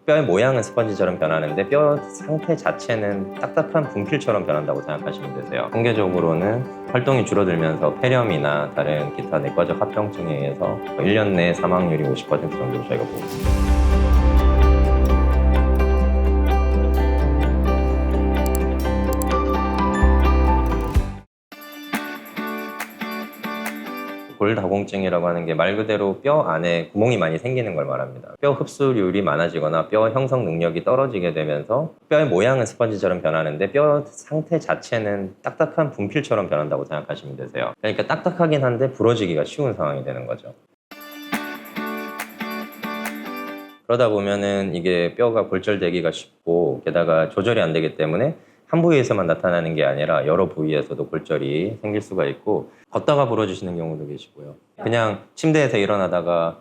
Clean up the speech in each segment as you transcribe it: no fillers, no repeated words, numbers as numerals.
뼈의 모양은 스펀지처럼 변하는데 뼈 상태 자체는 딱딱한 분필처럼 변한다고 생각하시면 되세요. 통계적으로는 활동이 줄어들면서 폐렴이나 다른 기타 내과적 합병증에 의해서 1년 내 사망률이 50% 정도로 저희가 보고 있습니다. 골다공증이라고 하는 게 말 그대로 뼈 안에 구멍이 많이 생기는 걸 말합니다. 뼈 흡수율이 많아지거나 뼈 형성 능력이 떨어지게 되면서 뼈의 모양은 스펀지처럼 변하는데 뼈 상태 자체는 딱딱한 분필처럼 변한다고 생각하시면 되세요. 그러니까 딱딱하긴 한데 부러지기가 쉬운 상황이 되는 거죠. 그러다 보면은 이게 뼈가 골절되기가 쉽고 게다가 조절이 안 되기 때문에 한 부위에서만 나타나는 게 아니라 여러 부위에서도 골절이 생길 수가 있고 걷다가 부러지시는 경우도 계시고요. 그냥 침대에서 일어나다가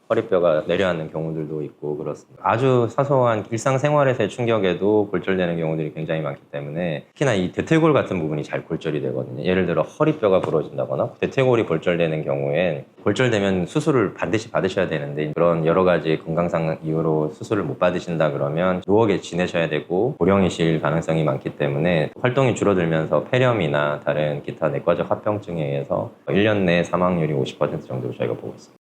허리뼈가 내려앉는 경우들도 있고 그렇습니다. 아주 사소한 일상생활에서의 충격에도 골절되는 경우들이 굉장히 많기 때문에 특히나 이 대퇴골 같은 부분이 잘 골절이 되거든요. 예를 들어 허리뼈가 부러진다거나 대퇴골이 골절되는 경우엔 골절되면 수술을 반드시 받으셔야 되는데 그런 여러 가지 건강상 이유로 수술을 못 받으신다 그러면 누워 지내셔야 되고 고령이실 가능성이 많기 때문에 활동이 줄어들면서 폐렴이나 다른 기타 내과적 합병증에 의해서 1년 내 사망률이 50% 정도로 저희가 보고 있습니다.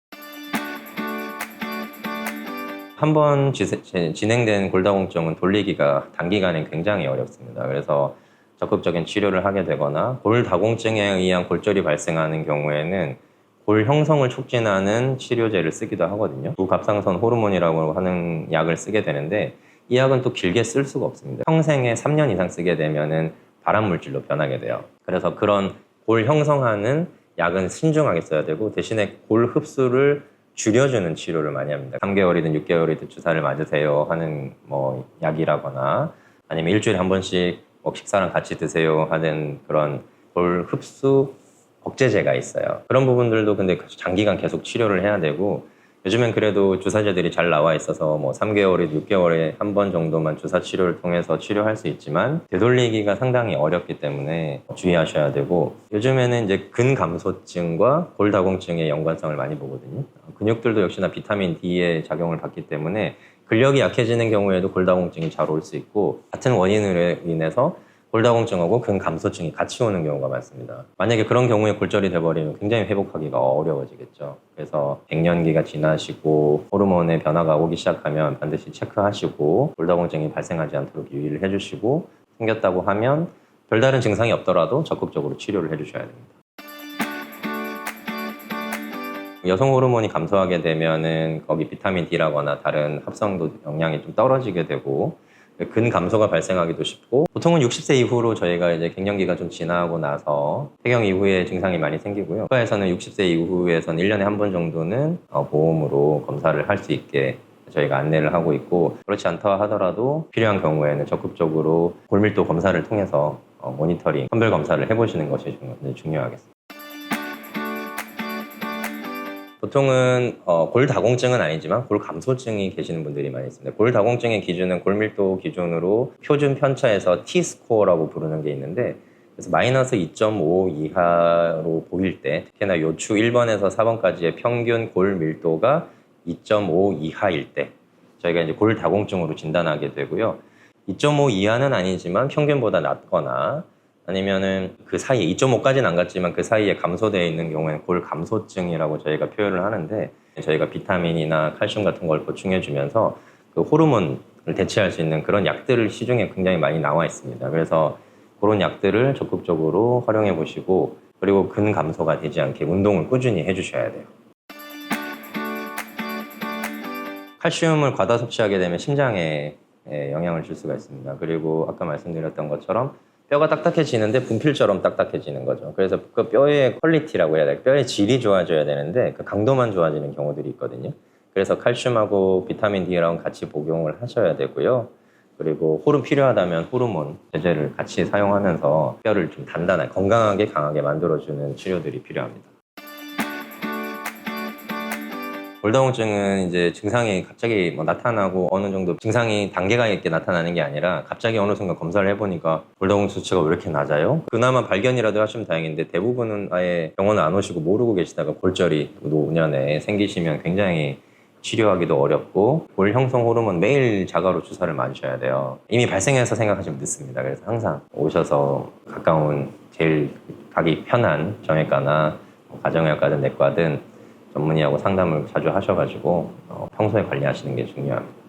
한번 진행된 골다공증은 돌리기가 단기간에 굉장히 어렵습니다. 그래서 적극적인 치료를 하게 되거나 골다공증에 의한 골절이 발생하는 경우에는 골 형성을 촉진하는 치료제를 쓰기도 하거든요. 부갑상선 호르몬이라고 하는 약을 쓰게 되는데 이 약은 또 길게 쓸 수가 없습니다. 평생에 3년 이상 쓰게 되면은 발암물질로 변하게 돼요. 그래서 그런 골 형성하는 약은 신중하게 써야 되고 대신에 골 흡수를 줄여주는 치료를 많이 합니다. 3개월이든 6개월이든 주사를 맞으세요 하는 약이라거나 아니면 일주일에 한 번씩 식사랑 같이 드세요 하는 그런 골 흡수 억제제가 있어요. 그런 부분들도 근데 장기간 계속 치료를 해야 되고 요즘엔 그래도 주사제들이 잘 나와 있어서 3개월에 6개월에 한 번 정도만 주사 치료를 통해서 치료할 수 있지만 되돌리기가 상당히 어렵기 때문에 주의하셔야 되고 요즘에는 이제 근감소증과 골다공증의 연관성을 많이 보거든요. 근육들도 역시나 비타민 D의 작용을 받기 때문에 근력이 약해지는 경우에도 골다공증이 잘 올 수 있고 같은 원인으로 인해서 골다공증하고 근감소증이 같이 오는 경우가 많습니다. 만약에 그런 경우에 골절이 돼버리면 굉장히 회복하기가 어려워지겠죠. 그래서 갱년기가 지나시고 호르몬의 변화가 오기 시작하면 반드시 체크하시고 골다공증이 발생하지 않도록 유의를 해주시고 생겼다고 하면 별다른 증상이 없더라도 적극적으로 치료를 해주셔야 됩니다. 여성 호르몬이 감소하게 되면은 거기 비타민 D라거나 다른 합성도 영양이 좀 떨어지게 되고 근감소가 발생하기도 쉽고 보통은 60세 이후로 저희가 이제 갱년기가 좀 지나고 나서 폐경 이후에 증상이 많이 생기고요. 국가에서는 60세 이후에서는 1년에 한 번 정도는 보험으로 검사를 할 수 있게 저희가 안내를 하고 있고 그렇지 않다 하더라도 필요한 경우에는 적극적으로 골밀도 검사를 통해서 모니터링, 선별 검사를 해보시는 것이 중요하겠습니다. 보통은 골다공증은 아니지만 골감소증이 계시는 분들이 많이 있습니다. 골다공증의 기준은 골밀도 기준으로 표준 편차에서 T스코어라고 부르는 게 있는데 그래서 마이너스 2.5 이하로 보일 때 특히나 요추 1번에서 4번까지의 평균 골밀도가 2.5 이하일 때 저희가 이제 골다공증으로 진단하게 되고요. 2.5 이하는 아니지만 평균보다 낮거나 아니면은 그 사이에 2.5까지는 안 갔지만 그 사이에 감소되어 있는 경우에는 골감소증이라고 저희가 표현을 하는데 저희가 비타민이나 칼슘 같은 걸 보충해 주면서 그 호르몬을 대체할 수 있는 그런 약들을 시중에 굉장히 많이 나와 있습니다. 그래서 그런 약들을 적극적으로 활용해 보시고 그리고 근감소가 되지 않게 운동을 꾸준히 해 주셔야 돼요. 칼슘을 과다 섭취하게 되면 심장에 영향을 줄 수가 있습니다. 그리고 아까 말씀드렸던 것처럼 뼈가 딱딱해지는데 분필처럼 딱딱해지는 거죠. 그래서 그 뼈의 퀄리티라고 해야 돼요. 뼈의 질이 좋아져야 되는데 그 강도만 좋아지는 경우들이 있거든요. 그래서 칼슘하고 비타민 D랑 같이 복용을 하셔야 되고요. 그리고 필요하다면 호르몬 제제를 같이 사용하면서 뼈를 좀 단단하게 건강하게 강하게 만들어주는 치료들이 필요합니다. 골다공증은 이제 증상이 갑자기 뭐 나타나고 어느 정도 증상이 단계가 있게 나타나는 게 아니라 갑자기 어느 순간 검사를 해보니까 골다공증 수치가 왜 이렇게 낮아요? 그나마 발견이라도 하시면 다행인데 대부분은 아예 병원을 안 오시고 모르고 계시다가 골절이 노년에 생기시면 굉장히 치료하기도 어렵고 골 형성 호르몬 매일 자가로 주사를 맞으셔야 돼요. 이미 발생해서 생각하시면 늦습니다. 그래서 항상 오셔서 가까운 제일 가기 편한 정형외과나 가정의학과든 내과든 전문의하고 상담을 자주 하셔가지고 평소에 관리하시는 게 중요합니다.